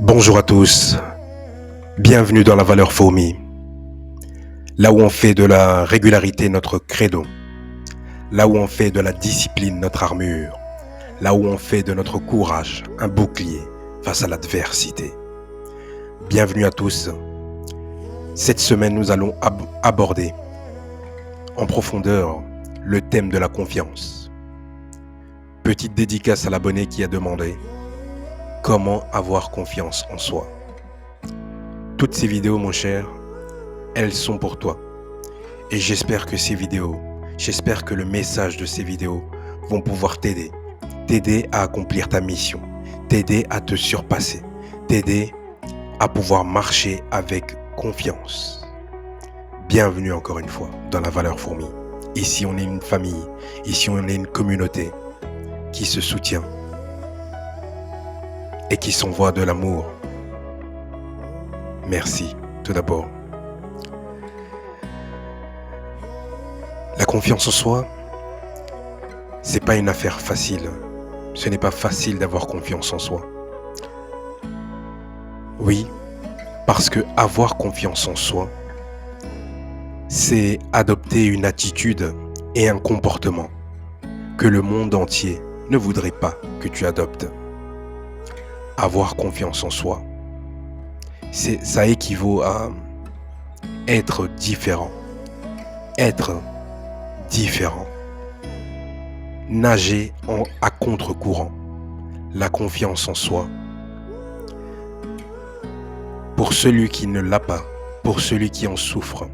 Bonjour à tous, bienvenue dans la valeur fourmi, là où on fait de la régularité notre credo, là où on fait de la discipline notre armure, là où on fait de notre courage un bouclier face à l'adversité. Bienvenue à tous. Cette semaine, nous allons aborder en profondeur le thème de la confiance. Petite dédicace à l'abonné qui a demandé comment avoir confiance en soi. Toutes ces vidéos, mon cher, elles sont pour toi. Et j'espère que le message de ces vidéos vont pouvoir t'aider à accomplir ta mission, t'aider à te surpasser, t'aider à pouvoir marcher avec confiance. Bienvenue encore une fois dans la valeur fourmi. Ici, on est une famille, ici, on est une communauté qui se soutient et qui s'envoie de l'amour. Merci, tout d'abord. La confiance en soi, c'est pas une affaire facile. Ce n'est pas facile d'avoir confiance en soi. Oui, parce que avoir confiance en soi, c'est adopter une attitude et un comportement que le monde entier ne voudrait pas que tu adoptes. Avoir confiance en soi, ça équivaut à être différent. Nager à contre-courant. La confiance en soi, pour celui qui ne l'a pas, pour celui qui en souffre,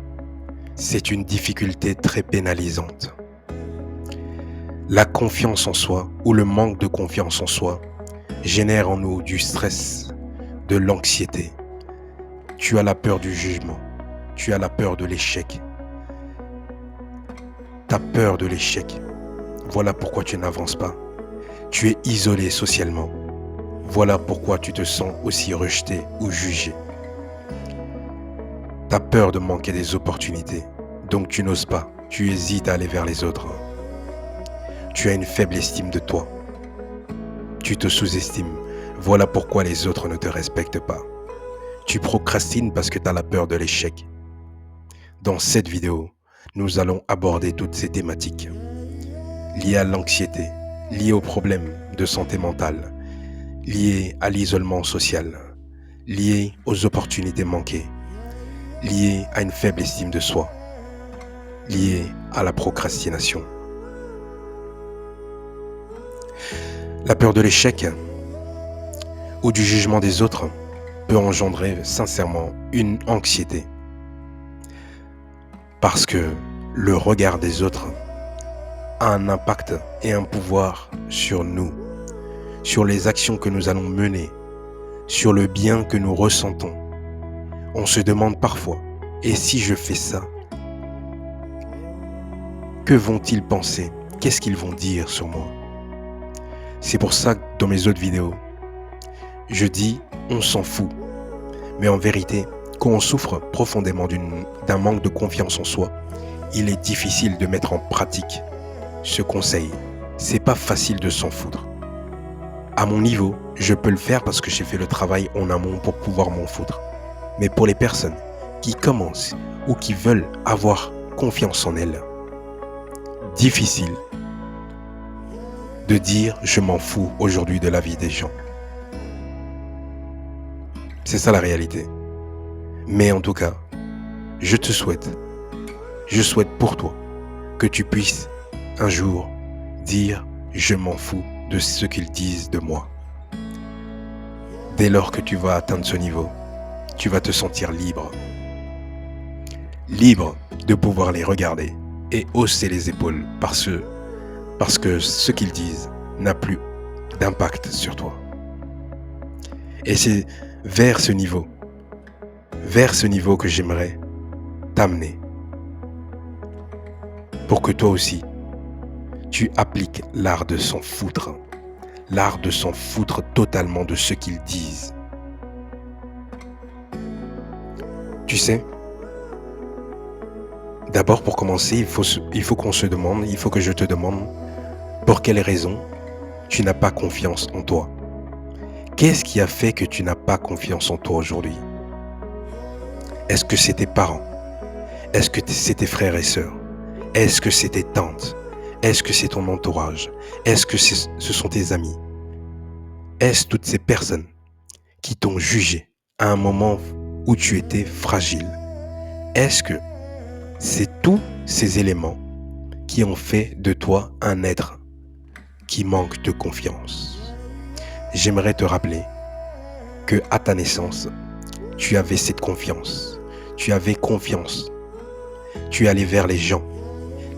c'est une difficulté très pénalisante. La confiance en soi ou le manque de confiance en soi génère en nous du stress, de l'anxiété. Tu as la peur du jugement, tu as la peur de l'échec. Tu as peur de l'échec. Voilà pourquoi tu n'avances pas. Tu es isolé socialement. Voilà pourquoi tu te sens aussi rejeté ou jugé. Tu as peur de manquer des opportunités. Donc tu n'oses pas. Tu hésites à aller vers les autres. Tu as une faible estime de toi. Tu te sous-estimes. Voilà pourquoi les autres ne te respectent pas. Tu procrastines parce que tu as la peur de l'échec. Dans cette vidéo, nous allons aborder toutes ces thématiques liées à l'anxiété, liées aux problèmes de santé mentale, liées à l'isolement social, liées aux opportunités manquées, liées à une faible estime de soi, liées à la procrastination. La peur de l'échec ou du jugement des autres peut engendrer sincèrement une anxiété. Parce que le regard des autres a un impact et un pouvoir sur nous, sur les actions que nous allons mener, sur le bien que nous ressentons. On se demande parfois, et si je fais ça, que vont-ils penser? Qu'est-ce qu'ils vont dire sur moi? C'est pour ça que dans mes autres vidéos, je dis on s'en fout. Mais en vérité, quand on souffre profondément d'un manque de confiance en soi, il est difficile de mettre en pratique ce conseil. C'est pas facile de s'en foutre. À mon niveau, je peux le faire parce que j'ai fait le travail en amont pour pouvoir m'en foutre. Mais pour les personnes qui commencent ou qui veulent avoir confiance en elles, difficile de dire je m'en fous aujourd'hui de la vie des gens. C'est ça la réalité. Mais en tout cas, je souhaite pour toi que tu puisses un jour dire je m'en fous de ce qu'ils disent de moi. Dès lors que tu vas atteindre ce niveau, tu vas te sentir libre. Libre de pouvoir les regarder et hausser les épaules parce que ce qu'ils disent n'a plus d'impact sur toi. Et c'est vers ce niveau que j'aimerais t'amener pour que toi aussi, tu appliques l'art de s'en foutre totalement de ce qu'ils disent. Tu sais, d'abord pour commencer, il faut qu'on se demande, il faut que je te demande pour quelles raisons tu n'as pas confiance en toi. Qu'est-ce qui a fait que tu n'as pas confiance en toi aujourd'hui? Est-ce que c'est tes parents? Est-ce que c'est tes frères et sœurs? Est-ce que c'est tes tantes? Est-ce que c'est ton entourage? Est-ce que ce sont tes amis? Est-ce toutes ces personnes qui t'ont jugé à un moment où tu étais fragile? Est-ce que c'est tous ces éléments qui ont fait de toi un être qui manque de confiance? J'aimerais te rappeler que à ta naissance, tu avais cette confiance. Tu avais confiance. Tu allais vers les gens.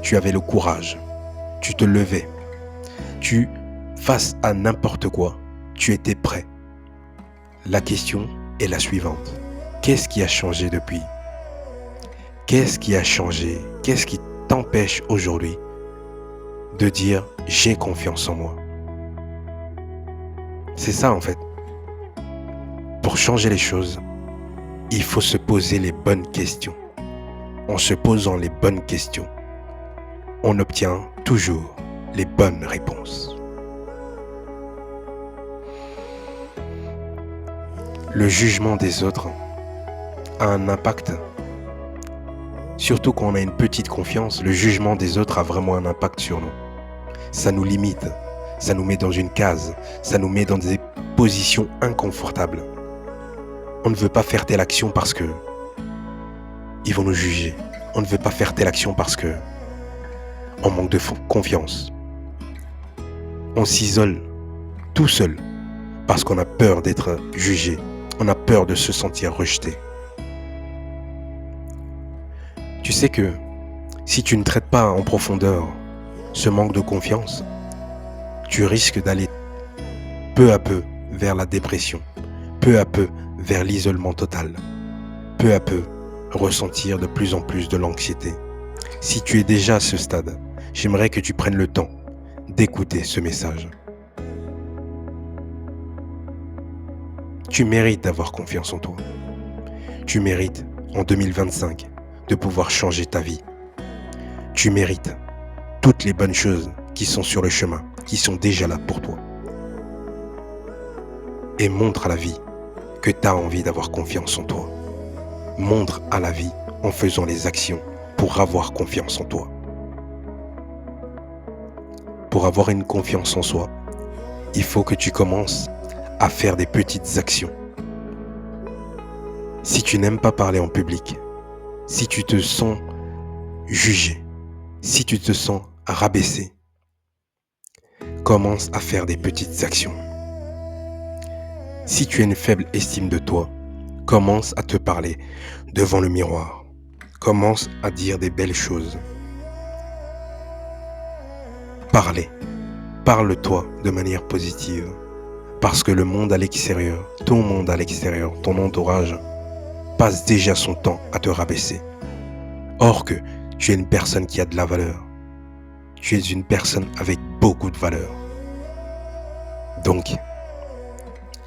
Tu avais le courage. Tu te levais. Face à n'importe quoi, tu étais prêt. La question est la suivante. Qu'est-ce qui a changé depuis? Qu'est-ce qui a changé? Qu'est-ce qui t'empêche aujourd'hui de dire « j'ai confiance en moi ». C'est ça en fait. Pour changer les choses, il faut se poser les bonnes questions. En se posant les bonnes questions, on obtient toujours les bonnes réponses. Le jugement des autres a un impact. Surtout quand on a une petite confiance, le jugement des autres a vraiment un impact sur nous. Ça nous limite, ça nous met dans une case, ça nous met dans des positions inconfortables. On ne veut pas faire telle action parce que ils vont nous juger. On ne veut pas faire telle action parce que on manque de confiance. On s'isole tout seul parce qu'on a peur d'être jugé. On a peur de se sentir rejeté. Tu sais que si tu ne traites pas en profondeur ce manque de confiance, tu risques d'aller peu à peu vers la dépression, peu à peu vers l'isolement total, peu à peu ressentir de plus en plus de l'anxiété. Si tu es déjà à ce stade, j'aimerais que tu prennes le temps d'écouter ce message. Tu mérites d'avoir confiance en toi. Tu mérites, en 2025, de pouvoir changer ta vie. Tu mérites toutes les bonnes choses qui sont sur le chemin, qui sont déjà là pour toi. Et montre à la vie que tu as envie d'avoir confiance en toi. Montre à la vie en faisant les actions pour avoir confiance en toi. Pour avoir une confiance en soi, il faut que tu commences à faire des petites actions. Si tu n'aimes pas parler en public, si tu te sens jugé, si tu te sens rabaissé, commence à faire des petites actions. Si tu as une faible estime de toi, commence à te parler devant le miroir. Commence à dire des belles choses. Parle-toi de manière positive. Parce que le monde à l'extérieur, ton monde à l'extérieur, ton entourage, passe déjà son temps à te rabaisser. Or que tu es une personne qui a de la valeur. Tu es une personne avec beaucoup de valeur. Donc,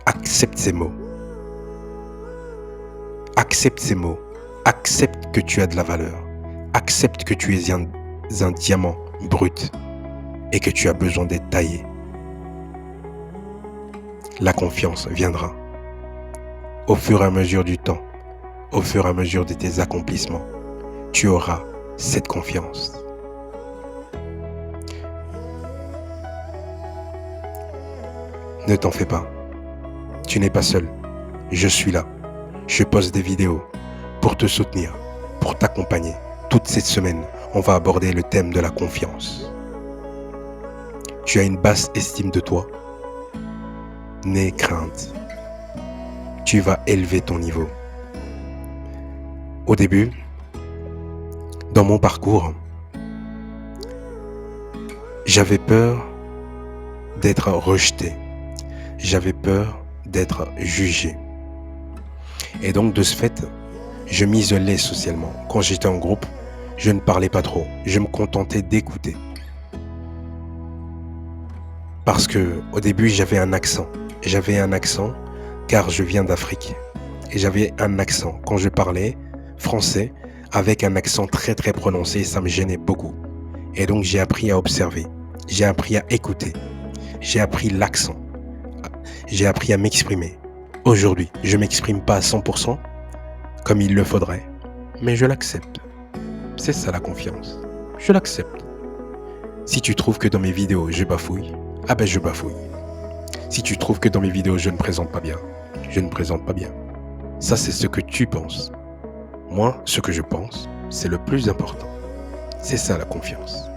accepte ces mots. Accepte ces mots. Accepte que tu as de la valeur. Accepte que tu es un diamant brut et que tu as besoin d'être taillé. La confiance viendra. Au fur et à mesure du temps, au fur et à mesure de tes accomplissements, tu auras cette confiance. Ne t'en fais pas. Tu n'es pas seul. Je suis là. Je poste des vidéos pour te soutenir, pour t'accompagner. Toute cette semaine, on va aborder le thème de la confiance. Tu as une basse estime de toi? N'aie crainte. Tu vas élever ton niveau. Au début, dans mon parcours, j'avais peur d'être rejeté. J'avais peur d'être jugé. Et donc, de ce fait, je m'isolais socialement. Quand j'étais en groupe, je ne parlais pas trop. Je me contentais d'écouter. Parce que, au début, j'avais un accent. J'avais un accent car je viens d'Afrique. Et j'avais un accent. Quand je parlais français, avec un accent très très prononcé, ça me gênait beaucoup. Et donc, j'ai appris à observer. J'ai appris à écouter. J'ai appris l'accent. j'ai appris à m'exprimer. Aujourd'hui, je ne m'exprime pas à 100% comme il le faudrait, mais je l'accepte. C'est ça la confiance. Je l'accepte. Si tu trouves que dans mes vidéos, je bafouille, ah ben je bafouille. Si tu trouves que dans mes vidéos, je ne présente pas bien, je ne présente pas bien. Ça, c'est ce que tu penses. Moi, ce que je pense, c'est le plus important. C'est ça la confiance.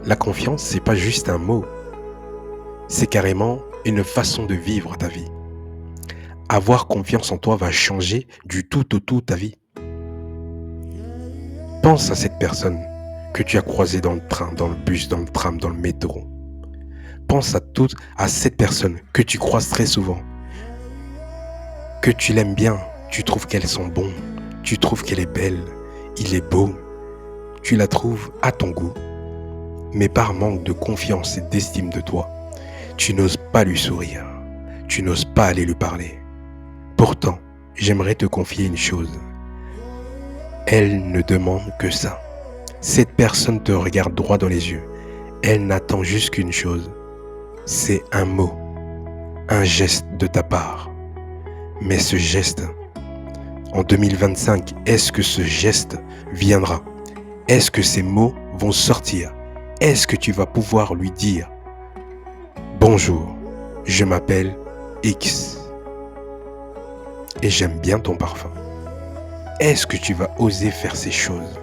La confiance, c'est pas juste un mot. C'est carrément une façon de vivre ta vie. Avoir confiance en toi va changer du tout au tout ta vie. Pense à cette personne que tu as croisée dans le train, dans le bus, dans le tram, dans le métro. Pense à cette personne que tu croises très souvent, que tu l'aimes bien, tu trouves qu'elles sont bonnes, tu trouves qu'elle est belle, il est beau, tu la trouves à ton goût, mais par manque de confiance et d'estime de toi, tu n'oses pas lui sourire, tu n'oses pas aller lui parler. Pourtant, j'aimerais te confier une chose. Elle ne demande que ça. Cette personne te regarde droit dans les yeux. Elle n'attend juste qu'une chose. C'est un mot, un geste de ta part. Mais ce geste, en 2025, est-ce que ce geste viendra? Est-ce que ces mots vont sortir? Est-ce que tu vas pouvoir lui dire « Bonjour, je m'appelle X et j'aime bien ton parfum ». Est-ce que tu vas oser faire ces choses?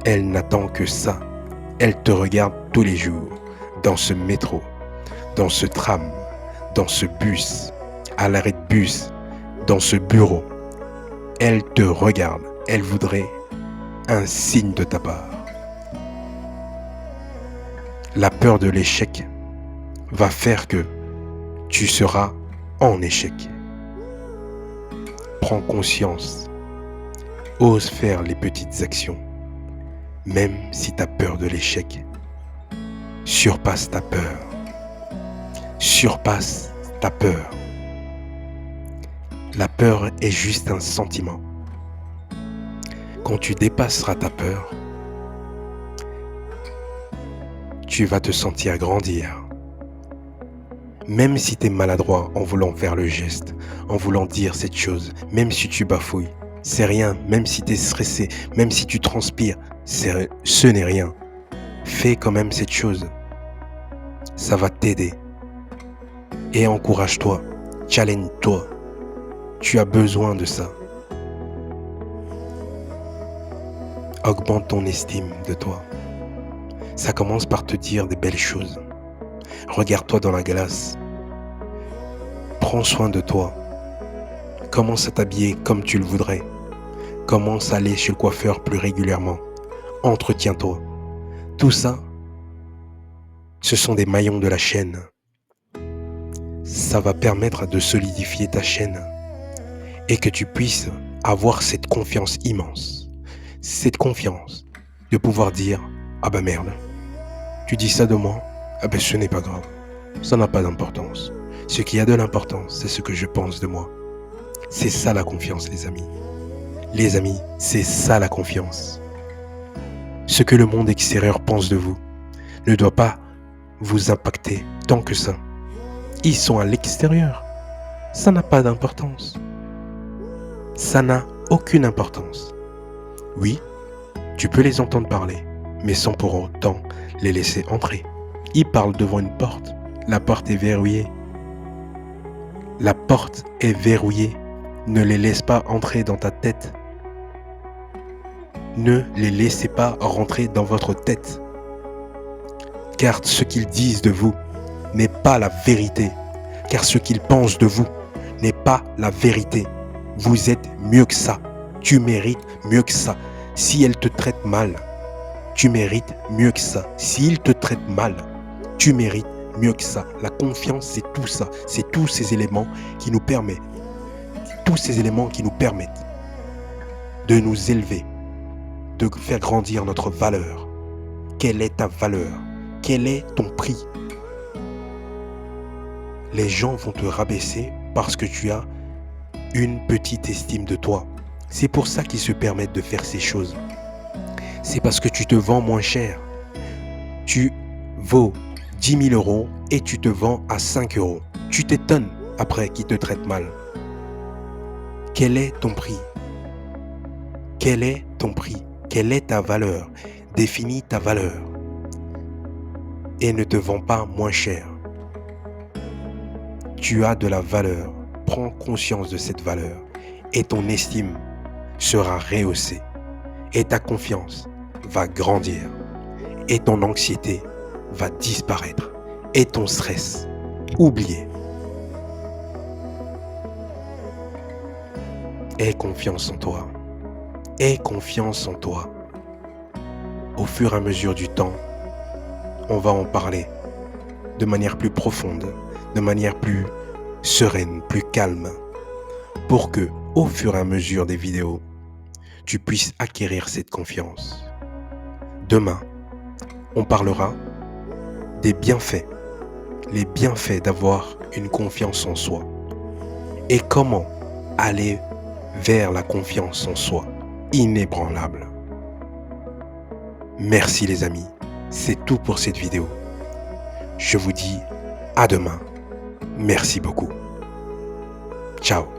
Elle n'attend que ça. Elle te regarde tous les jours, dans ce métro, dans ce tram, dans ce bus, à l'arrêt de bus, dans ce bureau. Elle te regarde. Elle voudrait un signe de ta part. La peur de l'échec va faire que tu seras en échec. Prends conscience. Ose faire les petites actions. Même si tu as peur de l'échec, surpasse ta peur. Surpasse ta peur. La peur est juste un sentiment. Quand tu dépasseras ta peur, tu vas te sentir grandir. Même si tu es maladroit en voulant faire le geste, en voulant dire cette chose, même si tu bafouilles, c'est rien. Même si tu es stressé, même si tu transpires, ce n'est rien. Fais quand même cette chose. Ça va t'aider. Et encourage-toi, challenge-toi. Tu as besoin de ça. Augmente ton estime de toi. Ça commence par te dire des belles choses. Regarde-toi dans la glace. Prends soin de toi. Commence à t'habiller comme tu le voudrais. Commence à aller chez le coiffeur plus régulièrement. Entretiens-toi. Tout ça, ce sont des maillons de la chaîne. Ça va permettre de solidifier ta chaîne et que tu puisses avoir cette confiance immense. Cette confiance de pouvoir dire « Ah bah merde, tu dis ça de moi, ah ben ce n'est pas grave, ça n'a pas d'importance. Ce qui a de l'importance, c'est ce que je pense de moi. » C'est ça la confiance, les amis. Les amis, c'est ça la confiance. Ce que le monde extérieur pense de vous ne doit pas vous impacter tant que ça. Ils sont à l'extérieur. Ça n'a pas d'importance. Ça n'a aucune importance. Oui, tu peux les entendre parler, mais sans pour autant les laisser entrer. Ils parlent devant une porte. La porte est verrouillée. La porte est verrouillée. Ne les laisse pas entrer dans ta tête. Ne les laissez pas rentrer dans votre tête. Car ce qu'ils disent de vous n'est pas la vérité. Car ce qu'ils pensent de vous n'est pas la vérité. Vous êtes mieux que ça. Tu mérites mieux que ça. Si elle te traite mal, tu mérites mieux que ça. S'il te traite mal, tu mérites mieux que ça. La confiance, c'est tout ça. C'est tous ces éléments qui nous permettent. Tous ces éléments qui nous permettent de nous élever, de faire grandir notre valeur. Quelle est ta valeur? Quel est ton prix? Les gens vont te rabaisser parce que tu as une petite estime de toi. C'est pour ça qu'ils se permettent de faire ces choses. C'est parce que tu te vends moins cher. Tu vaux 10 000 euros et tu te vends à 5 euros. Tu t'étonnes après qu'ils te traitent mal. Quel est ton prix? Quel est ton prix? Quelle est ta valeur? Définis ta valeur. Et ne te vends pas moins cher. Tu as de la valeur. Prends conscience de cette valeur. Et ton estime sera rehaussée. Et ta confiance va grandir. Et ton anxiété va disparaître. Et ton stress, oublié. Aie confiance en toi. Aie confiance en toi. Au fur et à mesure du temps, on va en parler de manière plus profonde, de manière plus sereine, plus calme, pour que, au fur et à mesure des vidéos, tu puisses acquérir cette confiance. Demain, on parlera des bienfaits, les bienfaits d'avoir une confiance en soi et comment aller vers la confiance en soi, inébranlable. Merci les amis, c'est tout pour cette vidéo. Je vous dis à demain. Merci beaucoup. Ciao.